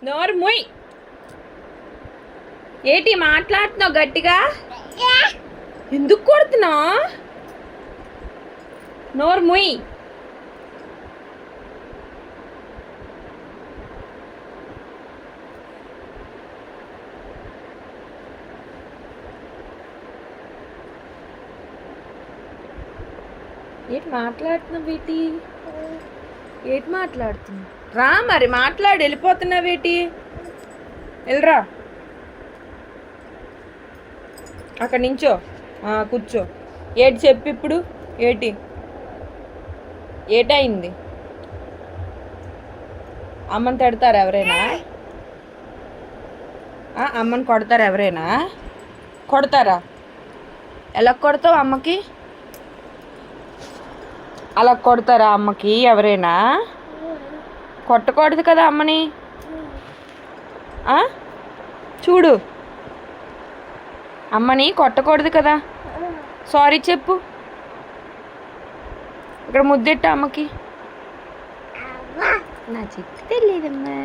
నోరు ముయ్. ఏటి మాట్లాడుతున్నావు గట్టిగా? ఎందుకు కొడుతున్నావు? నోరు ముయ్. ఏంటి మాట్లాడుతున్నావు బేటి? ఏంటి మాట్లాడుతున్నావు? రా మరి మాట్లాడి. వెళ్ళిపోతున్నావు బేటి? వెళ్ళరా అక్కడ నించో. కూర్చో. ఏటి చెప్పు ఇప్పుడు. ఏటయింది? అమ్మని తిడతారు ఎవరైనా? అమ్మని కొడతారు ఎవరైనా? కొడతారా? ఎలా కొడతావు అమ్మకి? అలా కొడతారా అమ్మకి ఎవరైనా? కొట్టకూడదు కదా అమ్మని. చూడు, అమ్మని కొట్టకూడదు కదా. సారీ చెప్పు. ఇక్కడ ముద్దెట్టు అమ్మకి. నా చెప్పు తెలియదమ్మా.